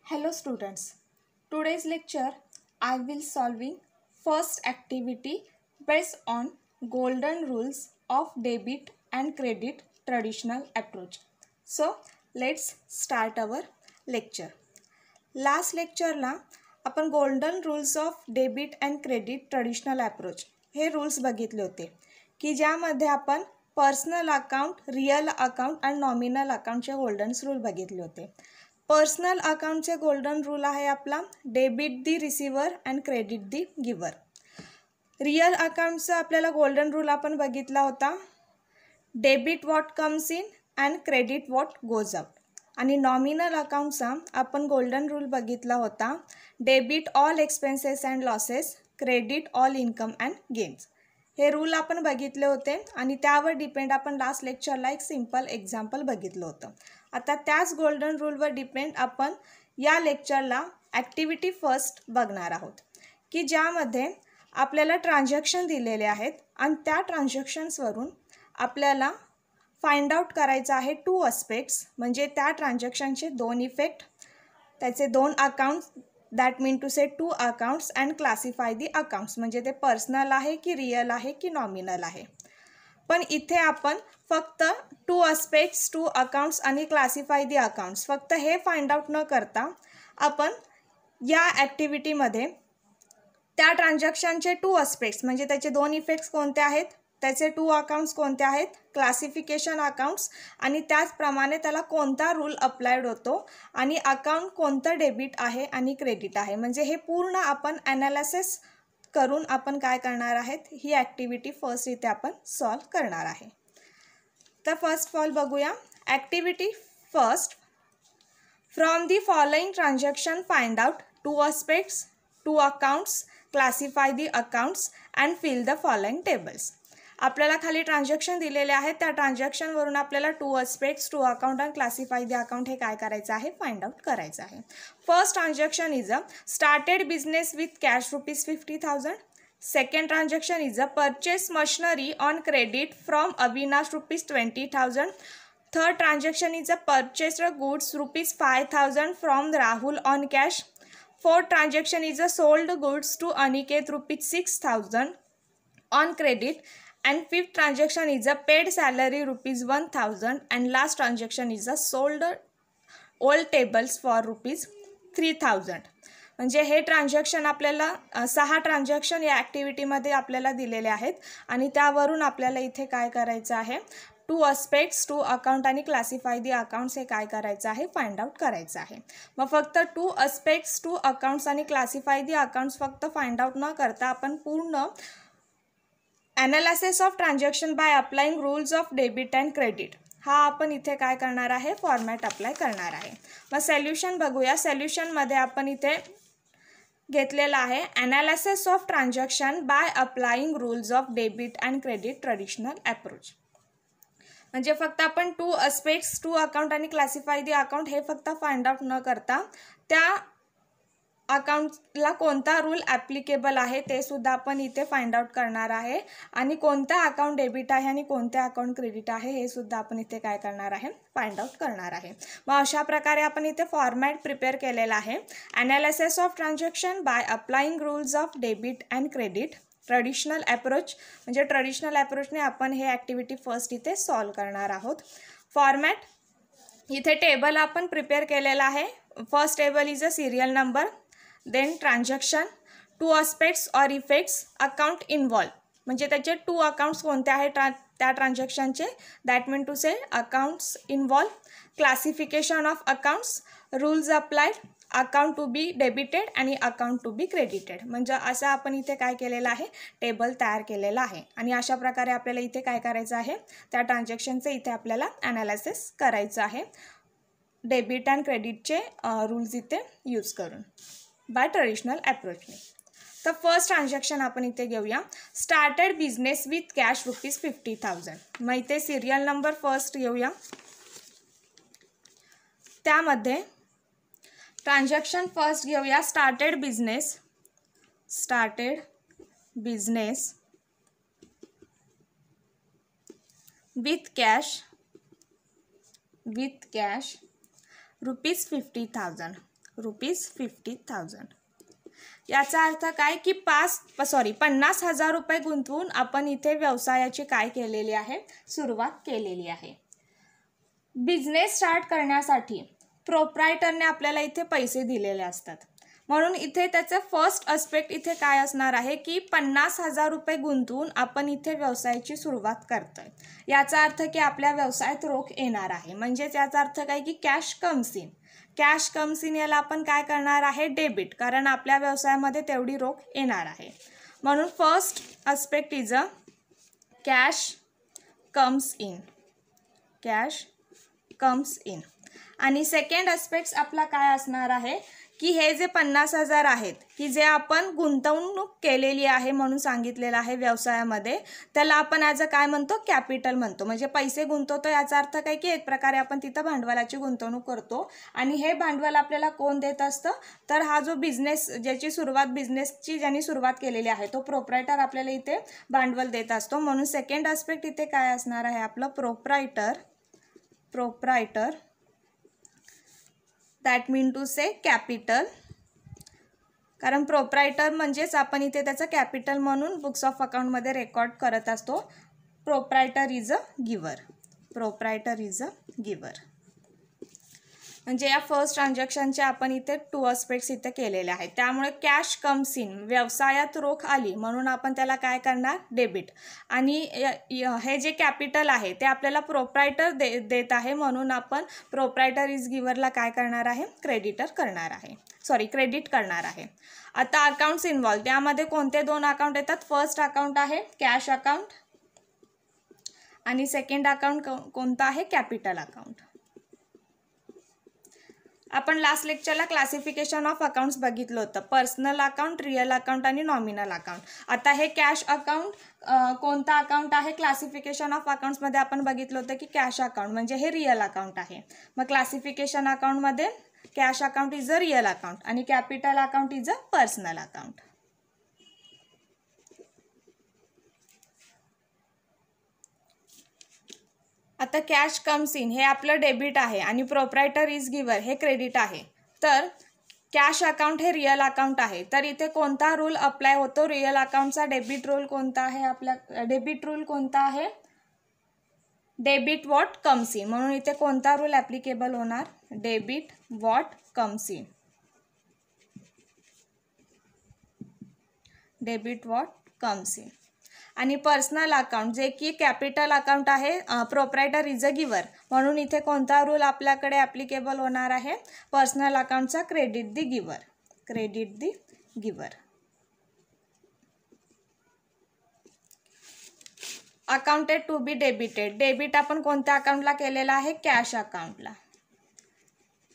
Hello students, today's lecture I will solving first activity based on golden rules of debit and credit traditional approach. So let's start our lecture. Last lecture ला आपण golden rules of debit and credit traditional approach हे rules बघितले होते की ज्यामध्ये आपण personal account, real account आणि nominal अकाउंटचे गोल्डन रूल बघितले होते. पर्सनल अकाउंटचे गोल्डन रूल आहे आपला debit the receiver and credit the giver. Real अकाउंटचा आपल्याला गोल्डन रूल आपण बघितला होता debit what comes in and credit what goes out. आणि नॉमिनल अकाउंटचा आपण गोल्डन रूल बघितला होता debit all expenses and losses, credit all income and gains. हे रूल आपण बघितले होते आणि त्यावर डिपेंड आपण लास्ट लेक्चरला एक सिंपल एक्झाम्पल बघितलं होतं. आता त्याच गोल्डन रूलवर डिपेंड आपण या लेक्चरला ॲक्टिव्हिटी फर्स्ट बघणार आहोत की ज्यामध्ये आपल्याला ट्रान्झॅक्शन दिलेले आहेत आणि त्या ट्रान्झॅक्शन्सवरून आपल्याला फाइंड आउट करायचं आहे टू अस्पेक्ट्स, म्हणजे त्या ट्रान्झॅक्शनचे दोन इफेक्ट, त्याचे दोन accounts, that mean to say two accounts and classify the accounts, म्हणजे ते पर्सनल आहे की रियल आहे की नॉमिनल आहे. पण इथे आपण फक्त टू अस्पेक्ट्स, टू अकाउंट्स आणि क्लासिफाय दी अकाउंट्स फक्त हे फाइंड आउट न करता आपण या ॲक्टिव्हिटीमध्ये त्या ट्रान्झॅक्शनचे टू अस्पेक्ट्स म्हणजे त्याचे दोन इफेक्ट्स कोणते आहेत, त्याचे टू अकाउंट्स कोणते आहेत, क्लासिफिकेशन अकाउंट्स आणि त्याचप्रमाणे त्याला कोणता रूल अप्लाइड होतो आणि अकाउंट कोणतं डेबिट आहे आणि क्रेडिट आहे, म्हणजे हे पूर्ण आपण ॲनालिसिस करून आपण काय करणार आहेत ही ॲक्टिव्हिटी फर्स्ट इथे आपण सॉल्व करणार आहे. तर फर्स्ट ऑफ ऑल बघूया activity first. From the following transaction find out two aspects, two accounts, classify the accounts and fill the following tables. आपल्याला खाली ट्रान्झॅक्शन दिलेले आहेत, त्या ट्रान्झॅक्शनवरून आपल्याला टू अस्पेक्ट्स, टू अकाउंट आणि क्लासिफाय दी अकाउंट हे काय करायचं आहे फाइंड आउट करायचं आहे. First transaction is a started business with cash ₹50,000. Second transaction is a purchase machinery on credit from Avinash ₹20,000. Third transaction is a purchase goods ₹5,000 from Rahul on cash. Fourth transaction is a sold goods to Aniket ₹6,000 on credit, and fifth transaction is a paid salary ₹1,000, and last transaction is a sold old tables for ₹3,000. म्हणजे हे transaction आपल्याला 6 transaction या ॲक्टिव्हिटीमध्ये आपल्याला दिलेले आहेत आणि त्यावरून आपल्याला इथे काय करायचं आहे टू अस्पेक्ट्स, टू अकाउंट आणि क्लासिफाय दी अकाउंट्स हे काय करायचं आहे फाइंड आउट करायचं आहे. मग फक्त टू अस्पेक्ट्स, टू अकाउंट्स आणि क्लासिफाय दी अकाउंट्स फक्त फाइंड आउट न करता आपण पूर्ण analysis of transaction by applying rules of debit and credit हा आपण इथे काय करणार आहे फॉर्मॅट अप्लाय करणार आहे. मग सोल्युशन बघूया. सोल्युशनमध्ये आपण इथे घेतलेला आहे analysis of transaction by applying rules of debit and credit traditional approach. म्हणजे फक्त आपण टू अस्पेक्ट्स, टू अकाउंट आणि क्लासिफाय दी अकाउंट हे फक्त फाइंड आउट न करता त्या अकाउंटला कोणता रूल ॲप्लिकेबल आहे ते सुद्धा आपण इथे फाइंड आउट करणार आहे आणि कोणता अकाउंट डेबिट आहे आणि कोणत्या अकाउंट क्रेडिट आहे हे सुद्धा आपण इथे काय करणार आहे फाइंड आउट करणार आहे. मग अशा प्रकारे आपण इथे फॉर्मॅट प्रिपेअर केलेला आहे analysis of transaction by applying rules of debit and credit traditional approach. म्हणजे ट्रेडिशनल अप्रोचने आपण हे ॲक्टिव्हिटी फर्स्ट इथे सॉल्व करणार आहोत. फॉर्मॅट इथे टेबल आपण प्रिपेअर केलेला आहे. First table is a serial number, then transaction, two aspects or effects, account involve म्हणजे त्याचे टू अकाउंट्स कोणते आहेत त्या ट्रान्झॅक्शनचे, that mean to say accounts involve, classification of accounts, rules applied, account to be debited आणि account to be credited. म्हणजे असं आपण इथे काय केलेलं आहे टेबल तयार केलेला आहे आणि अशा प्रकारे आपल्याला इथे काय करायचं आहे त्या ट्रान्झॅक्शनचे इथे आपल्याला ॲनालिसिस करायचं आहे डेबिट अँड क्रेडिटचे रूल्स इथे यूज करून बाय ट्रेडिशनल अप्रोचने. तर फर्स्ट ट्रान्झॅक्शन आपण इथे घेऊया स्टार्टेड बिझनेस विथ कॅश ₹50,000. मग इथे सिरियल नंबर फर्स्ट घेऊया. त्यामध्ये ट्रान्झॅक्शन फर्स्ट घेऊया स्टार्टेड बिझनेस विथ कॅश ₹50,000. ₹50,000. याचा अर्थ काय की 50,000 रुपये गुंतवून आपण इथे व्यवसायाची काय केलेली आहे, सुरुवात केलेली आहे. बिझनेस स्टार्ट करण्यासाठी प्रोप्रायटरने आपल्याला इथे पैसे दिलेले असतात, म्हणून इथे त्याचं फर्स्ट अस्पेक्ट इथे काय असणार आहे की 50,000 रुपये गुंतवून आपण इथे व्यवसायाची सुरुवात करतोय. याचा अर्थ की आपल्या व्यवसायात रोख येणार आहे, म्हणजेच याचा अर्थ काय की cash comes in. Cash comes in याला आपण काय करणार आहे, डेबिट, कारण आपल्या व्यवसायामध्ये तेवढी रोख येणार आहे. म्हणून first aspect is a cash comes in. Cash comes in. आणि सेकंड अस्पेक्ट्स आपला काय असणार आहे की हे जे 50,000 आहेत की जे आपण गुंतवणूक केलेली आहे म्हणून सांगितलेलं आहे व्यवसायामध्ये, त्याला आपण ॲज अ काय म्हणतो, कॅपिटल म्हणतो. म्हणजे पैसे गुंतवतो याचा अर्थ काय की एक प्रकारे आपण तिथं भांडवलाची गुंतवणूक करतो. आणि हे भांडवल आपल्याला कोण देत असतं, तर हा जो बिझनेस ज्याची सुरुवात बिझनेसची ज्यांनी सुरुवात केलेली आहे तो प्रोप्रायटर आपल्याला इथे भांडवल देत असतो. म्हणून सेकंड अस्पेक्ट इथे काय असणार आहे आपलं, proprietor that mean to say capital, कारण प्रोप्रायटर म्हणजेच आपण इथे त्याचं कॅपिटल म्हणून बुक्स ऑफ अकाउंटमध्ये रेकॉर्ड करत असतो. Proprietor is a giver. म्हणजे या फर्स्ट ट्रान्झॅक्शनचे आपण इथे 2 अस्पेक्ट्स इथे केलेले आहेत. त्यामुळे कॅश कम्स इन, व्यवसायात रोख आली म्हणून आपण त्याला काय करणार, डेबिट. आणि हे जे कॅपिटल आहे ते आपल्याला प्रोप्रायटर देत आहे, म्हणून आपण प्रोप्रायटर इज गिवरला काय करणार आहे, क्रेडिट करणार आहे. आता अकाउंट्स इन्व्हॉल्व, त्यामध्ये कोणते 2 अकाउंट येतात, फर्स्ट अकाउंट आहे कॅश अकाउंट आणि सेकंड अकाउंट कोणतं आहे, कॅपिटल अकाउंट. आपण लास्ट लेक्चरला क्लासिफिकेशन ऑफ अकाउंट्स बघितलं होतं, पर्सनल अकाउंट, रिअल अकाउंट आणि नॉमिनल अकाउंट. आता हे कॅश अकाउंट कोणता अकाउंट आहे, क्लासिफिकेशन ऑफ अकाउंट्समध्ये आपण बघितलं होतं की कॅश अकाउंट म्हणजे हे रिअल अकाउंट आहे. मग क्लासिफिकेशन अकाउंटमध्ये cash account is a real account आणि capital account is a personal account. आता कॅश कम्स इन हे आपलं डेबिट आहे आणि प्रोप्रायटर इज गिवर हे क्रेडिट आहे. तर कॅश अकाउंट हे रिअल अकाउंट आहे, तर इथे कोणता रूल अप्लाय होतो, रिअल अकाउंटचा डेबिट रूल कोणता आहे, आपला डेबिट रूल कोणता आहे, डेबिट व्हॉट कम्स इन. म्हणून इथे कोणता रूल ॲप्लिकेबल होणार, debit what comes in. Debit what comes in. आणि पर्सनल अकाउंट जे की कॅपिटल अकाउंट आहे, प्रोप्रायटर इज अ गिवर, म्हणून इथे कोणता रूल आपल्याकडे ॲप्लिकेबल होणार आहे, personal अकाउंटचा credit the giver. Accounted to be debited, debit आपण कोणत्या अकाउंटला केलेला आहे, कॅश अकाउंटला.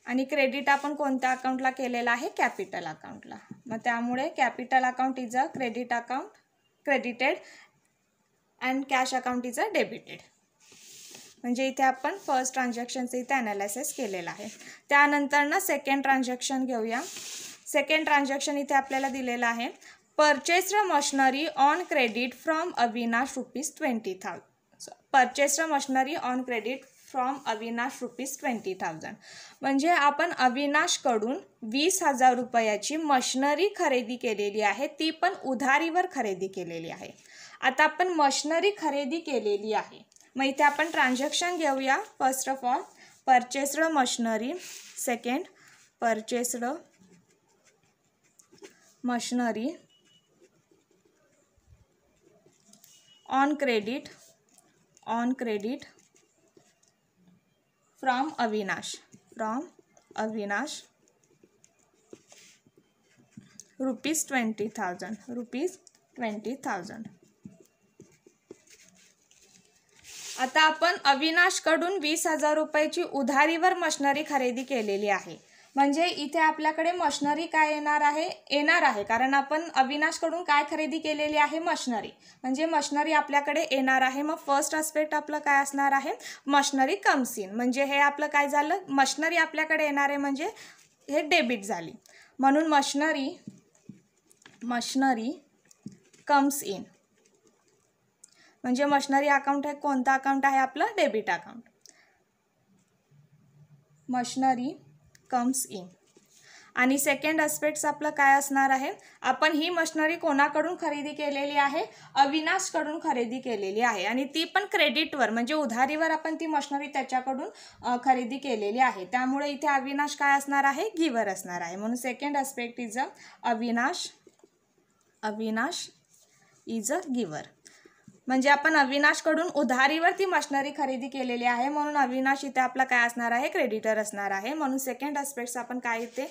आणि क्रेडिट आपण कोणत्या अकाउंटला केलेला आहे, कॅपिटल अकाउंटला. मग त्यामुळे capital account is a credit account, credited, and cash account is a debited. म्हणजे इथे आपण फर्स्ट ट्रान्झॅक्शनचं इथे ॲनालिसिस केलेलं आहे. त्यानंतर ना सेकंड ट्रान्झॅक्शन घेऊया. सेकंड ट्रान्झॅक्शन इथे आपल्याला दिलेलं आहे, purchased machinery on credit from Avinash ₹20,000. Purchased machinery on credit from Avinash ₹20,000. म्हणजे आपण अविनाशकडून 20,000 रुपयाची मशिनरी खरेदी केलेली आहे, ती पण उधारीवर खरेदी केलेली आहे. आता आपण मशिनरी खरेदी केलेली आहे, मग इथे आपण ट्रान्झॅक्शन घेऊया. First of all purchased machinery, second purchased machinery on credit from Avinash ₹20,000. आता आपण अविनाशकडून 20,000 रुपयाची उधारीवर मशिनरी खरेदी केलेली आहे, म्हणजे इथे आपल्याकडे मशिनरी काय येणार आहे, कारण आपण अविनाशकडून काय खरेदी केलेली आहे, मशिनरी, म्हणजे मशिनरी आपल्याकडे येणार आहे. मग फर्स्ट अस्पेक्ट आपलं काय असणार आहे, मशिनरी कम्स इन, म्हणजे हे आपलं काय झालं, मशिनरी आपल्याकडे येणार आहे म्हणजे हे डेबिट झाली. म्हणून मशिनरी कम्स इन, म्हणजे मशिनरी अकाउंट आहे कोणता अकाउंट आहे आपलं, debit account. Machinery comes in. आणि सेकंड आस्पेक्ट्स आपलं काय असणार आहे, आपण ही मशिनरी कोणाकडून खरेदी केलेली आहे, अविनाशकडून खरेदी केलेली आहे आणि ती पण क्रेडिटवर म्हणजे उधारीवर आपण ती मशिनरी त्याच्याकडून खरेदी केलेली आहे. त्यामुळे इथे अविनाश काय असणार आहे, गिवर असणार आहे. म्हणून second aspect is a Avinash is a giver. म्हणजे आपण अविनाशकडून उधारीवर ती मशिनरी खरेदी केलेली आहे म्हणून अविनाश इथे आपला काय असणार आहे, क्रेडिटर असणार आहे. म्हणून सेकंड आस्पेक्ट्स आपण काय इथे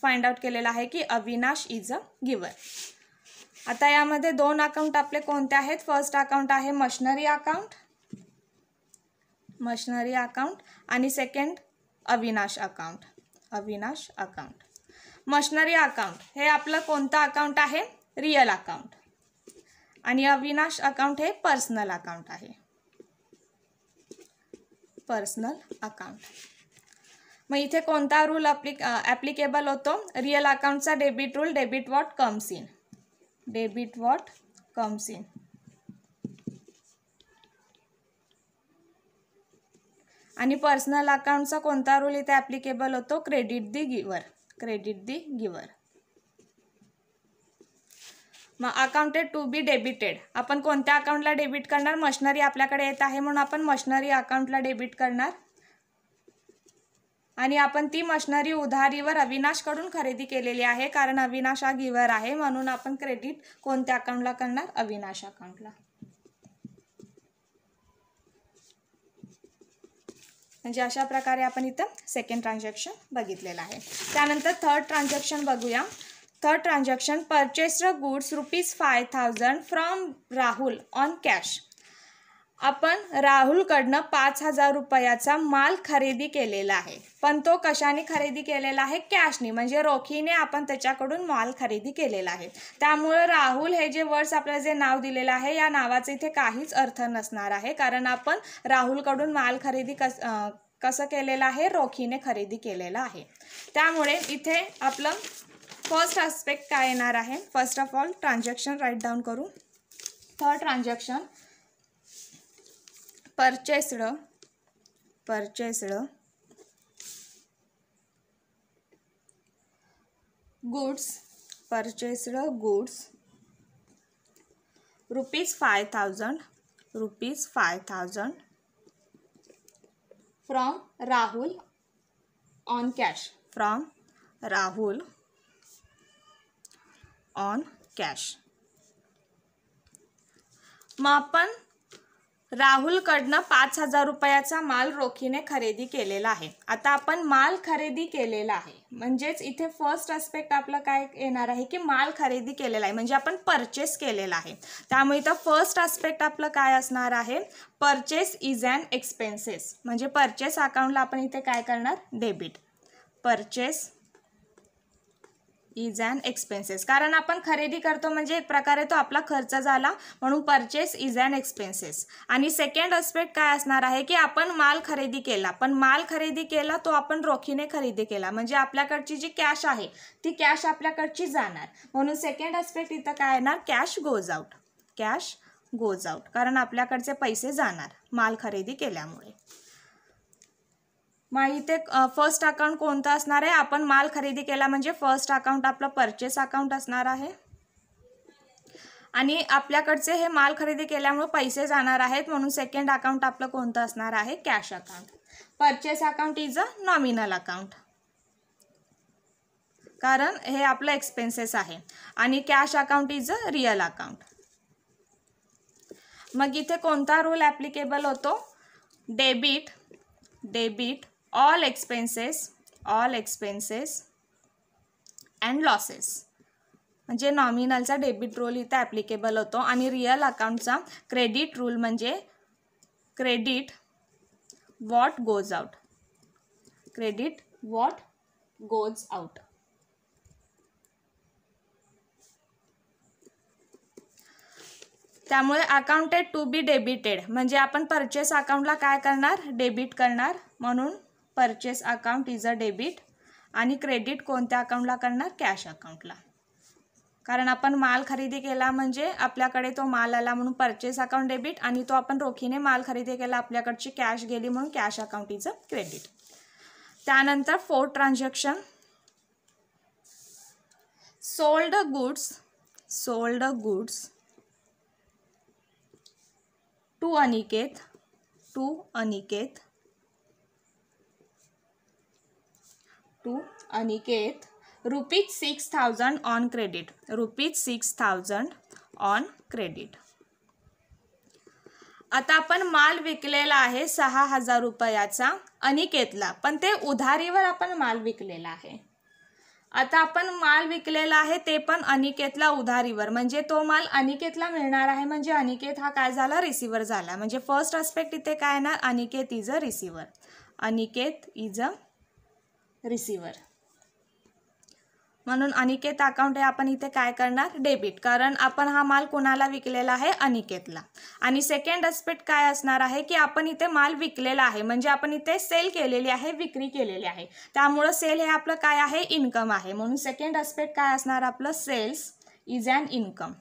फाइंड आउट केलेला आहे की अविनाश इज अ गिवर. आता यामध्ये दोन अकाउंट आपले कोणते आहेत, फर्स्ट अकाउंट आहे मशिनरी अकाउंट आणि second Avinash account. Machinery account हे आपलं कोणतं अकाउंट आहे, रियल अकाउंट आणि अविनाश अकाउंट हे पर्सनल अकाउंट आहे, मग इथे कोणता रूल ॲप्लिकेबल होतो, रियल अकाउंटचा debit rule, debit what comes in. आणि पर्सनल अकाउंटचा कोणता रूल इथे ॲप्लिकेबल होतो, क्रेडिट दी गिवर. मग अकाउंटेड टू बी डेबिटेड, आपण कोणत्या अकाउंटला डेबिट करणार, मशिनरी आपल्याकडे येत आहे म्हणून आपण मशिनरी अकाउंटला डेबिट करणार आणि आपण ती मशिनरी उधारीवर अविनाशकडून खरेदी केलेली आहे कारण अविनाश हा गिवर आहे म्हणून आपण क्रेडिट कोणत्या अकाउंटला करणार, अविनाश अकाउंटला. म्हणजे अशा प्रकारे आपण इथं सेकंड ट्रान्झॅक्शन बघितलेलं आहे. त्यानंतर थर्ड ट्रान्झॅक्शन बघूया. Third transaction purchased goods ₹5,000 from Rahul on cash. आपण राहुलकडनं 5,000 रुपयाचा माल खरेदी केलेला आहे पण तो कशाने खरेदी केलेला आहे, कॅशने म्हणजे रोखीने आपण त्याच्याकडून माल खरेदी केलेला आहे. त्यामुळे राहुल हे जे वर्ड्स आपल्याला जे नाव दिलेलं आहे या नावाचे इथे काहीच अर्थ नसणार आहे कारण आपण राहुलकडून माल खरेदी कसं केलेलं आहे, रोखीने खरेदी केलेला आहे. त्यामुळे इथे आपलं फर्स्ट आस्पेक्ट काय येणार आहे, first of all transaction write down करू. Third transaction purchased goods ₹5,000 from Rahul on cash. मग आपण राहुलकडनं 5,000 रुपयाचा माल रोखीने खरेदी केलेला आहे. आता आपण माल खरेदी केलेला आहे म्हणजेच इथे फर्स्ट आस्पेक्ट आपलं काय येणार आहे की माल खरेदी केलेला आहे म्हणजे आपण परचेस केलेला आहे. त्यामुळे इथं फर्स्ट आस्पेक्ट आपलं काय असणार आहे, परचेस इज अन एक्सपेन्सेस म्हणजे परचेस अकाउंटला आपण इथे काय करणार, debit. Purchase is an expenses कारण आपण खरेदी करतो म्हणजे एक प्रकारे तो आपला खर्च झाला म्हणून परचेस इज अन एक्सपेन्सेस. आणि सेकंड आस्पेक्ट काय असणार आहे की आपण माल खरेदी केला पण माल खरेदी केला तो आपण रोखीने खरेदी केला म्हणजे आपल्याकडची जी कॅश आहे ती कॅश आपल्याकडची जाणार म्हणून सेकंड आस्पेक्ट इथं काय येणार, कॅश गोज आउट कारण आपल्याकडचे पैसे जाणार माल खरेदी केल्यामुळे. मग इथे फर्स्ट अकाउंट कोणतं असणार आहे, आपण माल खरेदी केला म्हणजे फर्स्ट अकाउंट आपलं परचेस अकाउंट असणार आहे आणि आपल्याकडचे हे माल खरेदी केल्यामुळे पैसे जाणार आहेत म्हणून सेकंड अकाउंट आपलं कोणतं असणार आहे, cash account. Purchase account is a nominal account कारण हे आपलं एक्सपेन्सेस आहे आणि cash account is a real account. मग इथे कोणता रूल ॲप्लिकेबल होतो, debit all expenses and losses म्हणजे नॉमिनलचा डेबिट रूल इथे ॲप्लिकेबल होतो आणि रियल अकाउंटचा क्रेडिट रूल म्हणजे क्रेडिट व्हॉट गोज आउट. त्यामुळे अकाउंटेड टू बी डेबिटेड म्हणजे आपण परचेस अकाउंटला काय करणार, डेबिट करणार म्हणून purchase account is a debit आणि क्रेडिट कोणत्या अकाउंटला करणार, कॅश अकाउंटला कारण आपण माल खरेदी केला म्हणजे आपल्याकडे तो माल आला म्हणून परचेस अकाउंट डेबिट आणि तो आपण रोखीने माल खरेदी केला आपल्याकडची कॅश गेली म्हणून cash account is a credit. त्यानंतर fourth transaction sold goods to Aniket ₹6,000 on credit. आता आपण माल विकलेला आहे 6,000 रुपयाचा अनिकेतला, पण ते उधारीवर आपण माल विकलेला आहे. आता आपण माल विकलेला आहे ते पण अनिकेतला उधारीवर, म्हणजे तो माल अनिकेतला मिळणार आहे, म्हणजे अनिकेत हा काय झाला, रिसिव्हर झाला. म्हणजे फर्स्ट आस्पेक्ट इथे काय येणार, अनिकेत इज अ रिसिव्हर. म्हणून अनिकेत अकाउंट हे आपण इथे काय करणार, डेबिट, कारण आपण हा माल कोणाला विकलेला आहे, अनिकेतला. आणि सेकंड आस्पेक्ट काय असणार आहे की आपण इथे माल विकलेला आहे, म्हणजे आपण इथे सेल केलेली आहे, विक्री केलेली आहे, त्यामुळे सेल हे आपलं काय आहे, इन्कम आहे. म्हणून सेकंड आस्पेक्ट काय असणार आपलं, सेल्स इज ॲन इन्कम.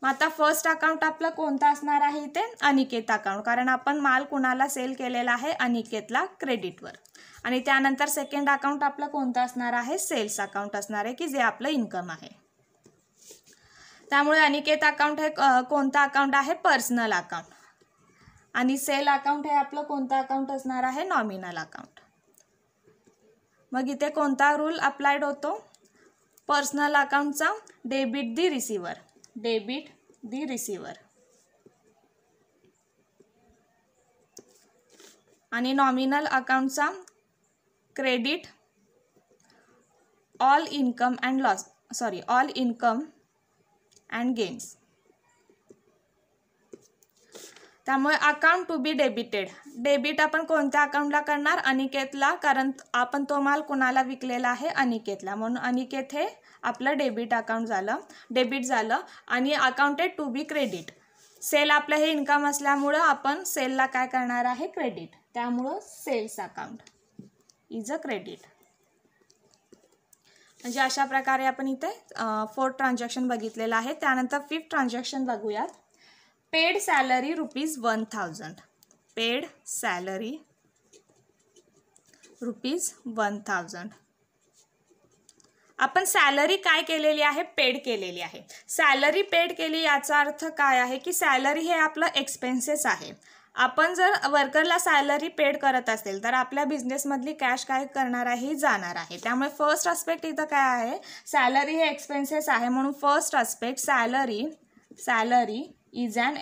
मग आता फर्स्ट अकाउंट आपलं कोणतं असणार आहे इथे, अनिकेत अकाउंट, कारण आपण माल कुणाला सेल केलेला आहे, अनिकेतला, क्रेडिटवर. आणि त्यानंतर सेकंड अकाउंट आपलं कोणतं असणार आहे, सेल्स अकाउंट असणार आहे की जे आपलं इन्कम आहे. त्यामुळे अनिकेत अकाउंट हे कोणतं अकाउंट आहे, पर्सनल अकाउंट. आणि सेल अकाउंट हे आपलं कोणतं अकाउंट असणार आहे, नॉमिनल अकाउंट. मग इथे कोणता रूल अप्लाइड होतो, पर्सनल अकाउंटचा डेबिट दी रिसिव्हर. आणि नॉमिनल अकाउंटचा credit all income and gains. त्यामुळे अकाउंट टू बी डेबिट आपण कोणत्या अकाउंटला करणार, अनिकेतला, कारण आपण तो माल कोणाला विकलेला आहे, अनिकेतला, म्हणून अनिकेत हे आपलं डेबिट झालं. आणि accounted to be credit, sale आपलं हे इन्कम असल्यामुळं आपण सेलला काय करणार आहे, क्रेडिट, त्यामुळं sales account is a credit. म्हणजे अशा प्रकारे आपण इथे 4th ट्रान्झॅक्शन बघितलेलं आहे. त्यानंतर 5th ट्रान्झॅक्शन बघूयात. Paid salary ₹1,000. Paid salary ₹1,000. आपण सॅलरी काय केलेली आहे, पेड केलेली आहे. सॅलरी पेड केली याचा अर्थ काय आहे की सॅलरी हे आपलं एक्सपेन्सेस आहे. आपण जर वर्करला सॅलरी पेड करत असेल तर आपल्या बिझनेसमधली कॅश काय करणार आहे, जाणार आहे. त्यामुळे फर्स्ट आस्पेक्ट इथं काय आहे, सॅलरी हे एक्सपेन्सेस आहे, म्हणून first aspect salary is an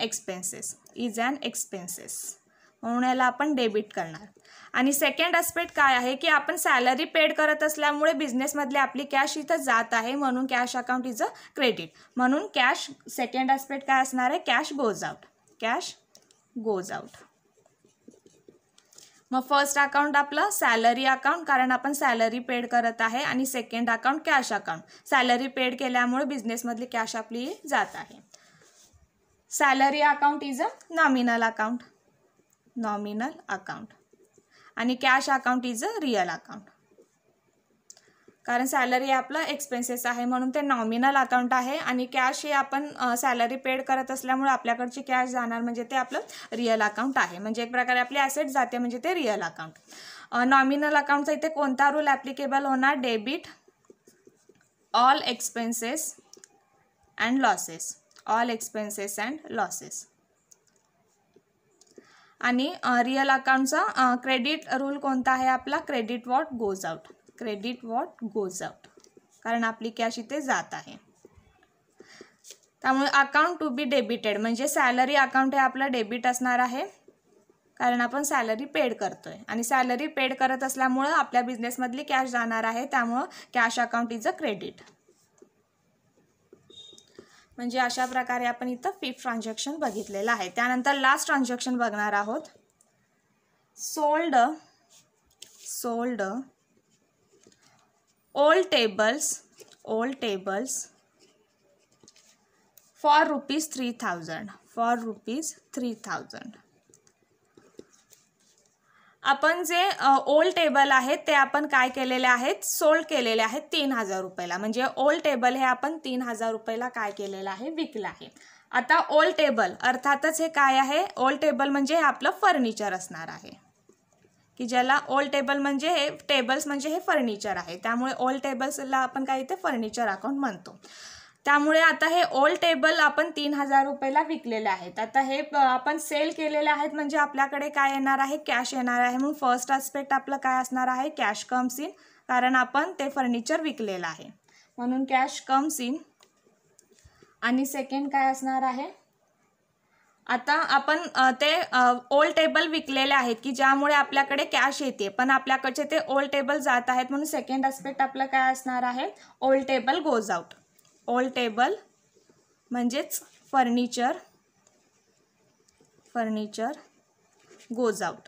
expenses, म्हणून याला आपण डेबिट करणार. आणि सेकंड आस्पेक्ट काय आहे की आपण सॅलरी पेड करत असल्यामुळे बिझनेसमधली आपली कॅश इथं जात आहे, म्हणून cash account is a credit. म्हणून कॅश, सेकंड आस्पेक्ट काय असणार आहे, कॅश गोज आउट. मग फर्स्ट अकाउंट आपलं सॅलरी अकाउंट, कारण आपण सॅलरी पेड करत आहे. आणि second account cash account, salary paid केल्यामुळे बिझनेसमधली कॅश आपली जात आहे. Salary account is a nominal account. आणि cash account is a real account, कारण सॅलरी आपलं एक्सपेन्सेस आहे म्हणून ते नॉमिनल अकाउंट आहे. आणि कॅश हे आपण सॅलरी पेड करत असल्यामुळे आपल्याकडची कॅश जाणार, म्हणजे ते आपलं रिअल अकाउंट आहे. म्हणजे एक प्रकारे आपली ॲसेट जाते, म्हणजे ते रिअल अकाउंट. नॉमिनल अकाउंटचा इथे कोणता रूल ॲप्लिकेबल होणार, debit all expenses and losses. आणि रिअल अकाउंटचा क्रेडिट रूल कोणता आहे आपला, क्रेडिट व्हॉट गोज आउट, कारण आपली कॅश इथे जात आहे. त्यामुळे अकाउंट टू बी डेबिटेड म्हणजे सॅलरी अकाउंट हे आपलं डेबिट असणार आहे, कारण आपण सॅलरी पेड करतोय. आणि सॅलरी पेड करत असल्यामुळं आपल्या बिझनेसमधली कॅश जाणार आहे, त्यामुळं cash account is a credit. म्हणजे अशा प्रकारे आपण इथं 5th ट्रान्झॅक्शन बघितलेलं आहे. त्यानंतर लास्ट ट्रान्झॅक्शन बघणार आहोत. Sold old tables for ₹3,000. आपण जे ओल्ड टेबल आहेत ते आपण काय केलेले आहेत, सोल्ड केलेले आहेत 3,000 रुपयाला. म्हणजे ओल्ड टेबल हे आपण 3,000 रुपयाला काय केलेलं आहे, विकलं आहे. आता ओल्ड टेबल अर्थातच हे काय आहे, ओल्ड टेबल म्हणजे हे आपलं फर्निचर असणार आहे की ज्याला ओल्ड टेबल म्हणजे हे टेबल्स म्हणजे हे फर्निचर आहे, त्यामुळे ओल्ड टेबल्सला आपण काय इथे फर्निचर अकाउंट म्हणतो. त्यामुळे आता हे ओल्ड टेबल आपण 3000 रुपयाला विकलेले आहेत. आता हे आपण सेल केलेले आहेत म्हणजे आपल्याकडे काय येणार आहे, कॅश येणार आहे. म्हणून फर्स्ट आस्पेक्ट आपलं काय असणार आहे, कॅश कम्स इन, कारण आपण ते फर्निचर विकलेलं आहे म्हणून कॅश कम्स इन. आणि सेकंड काय असणार आहे, आता आपण ते ओल्ड टेबल विकलेले आहेत की ज्यामुळे आपल्याकडे कॅश येते, पण आपल्याकडचे ते ओल्ड टेबल जात आहेत म्हणून सेकंड आस्पेक्ट आपलं काय असणार आहे, old table goes out. Old table म्हणजेच फर्निचर गोज आउट.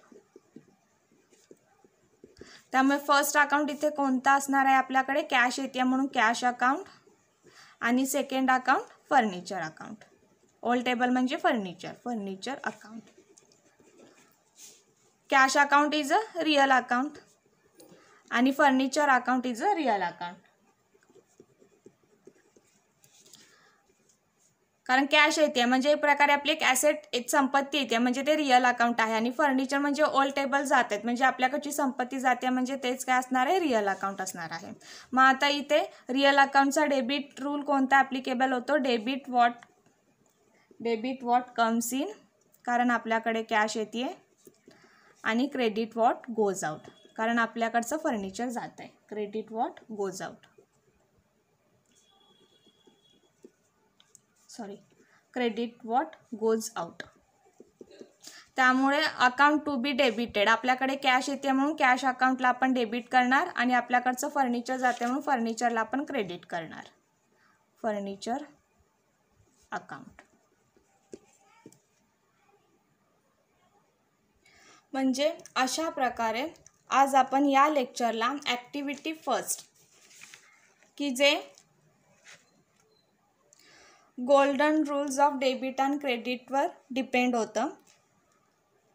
त्यामुळे फर्स्ट अकाउंट इथे कोणता असणार आहे, आपल्याकडे कॅश येते म्हणून कॅश अकाउंट, आणि second account furniture account. Old table म्हणजे furniture account. Cash account is a real account आणि furniture account is a real account. कारण कॅश येते म्हणजे एक प्रकारे आपली एक ॲसेट संपत्ती येते म्हणजे ते रिअल अकाउंट आहे, आणि फर्निचर म्हणजे ओल्ड टेबल जात आहेत म्हणजे आपल्याकडची संपत्ती जाते म्हणजे तेच काय असणार आहे, रिअल अकाउंट असणार आहे. मग आता इथे रिअल अकाउंटचा डेबिट रूल कोणता ॲप्लिकेबल होतो, डेबिट व्हॉट कम्स इन, कारण आपल्याकडे कॅश येते, आणि क्रेडिट व्हॉट गोज आउट, कारण आपल्याकडचं फर्निचर जात आहे. Credit what goes out, credit what goes out. त्यामुळे अकाउंट टू बी डेबिटेड, आपल्याकडे कॅश येते म्हणून कॅश अकाउंटला आपण डेबिट करणार, आणि आपल्याकडचं फर्निचर जाते म्हणून फर्निचरला आपण क्रेडिट करणार. Furniture account. म्हणजे अशा प्रकारे आज आपण या लेक्चरला ॲक्टिव्हिटी फर्स्ट की जे golden rules of debit and क्रेडिटवर डिपेंड होतं,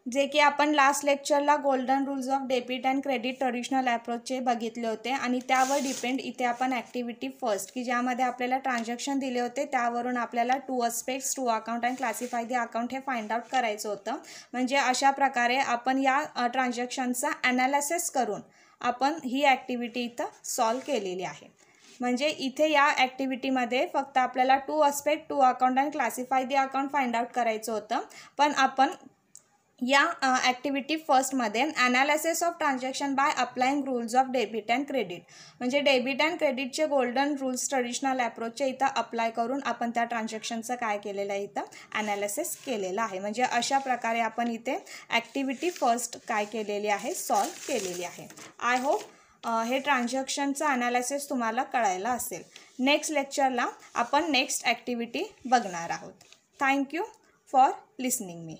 जे की आपण लास्ट लेक्चरला golden rules of debit and credit traditional अप्रोचचे बघितले होते, आणि त्यावर डिपेंड इथे आपण ॲक्टिव्हिटी फर्स्ट की ज्यामध्ये आपल्याला ट्रान्झॅक्शन दिले होते त्यावरून आपल्याला 2 aspects 2 account and classify the account हे फाइंड आउट करायचं होतं. म्हणजे अशा प्रकारे आपण या ट्रान्झॅक्शनचा ॲनालिसिस करून आपण ही ॲक्टिव्हिटी इथं सॉल्व केलेली आहे. म्हणजे इथे या ॲक्टिव्हिटीमध्ये फक्त आपल्याला 2 aspects 2 account and classify the account find out करायचं होतं, पण आपण या ॲक्टिव्हिटी फर्स्टमध्ये analysis of transaction by applying rules of debit and credit म्हणजे डेबिट अँड क्रेडिटचे गोल्डन रूल्स ट्रेडिशनल अप्रोचचे इथं अप्लाय करून आपण त्या ट्रान्झॅक्शनचं काय केलेलं आहे, इथं ॲनालिसिस केलेलं आहे. म्हणजे अशा प्रकारे आपण इथे ॲक्टिव्हिटी फर्स्ट काय केलेली आहे, सॉल्व केलेली आहे. आय होप हे ट्रान्झॅक्शनचं ॲनालिसिस तुम्हाला कळायला असेल. नेक्स्ट लेक्चरला आपण नेक्स्ट ॲक्टिव्हिटी बघणार आहोत. Thank you for listening me.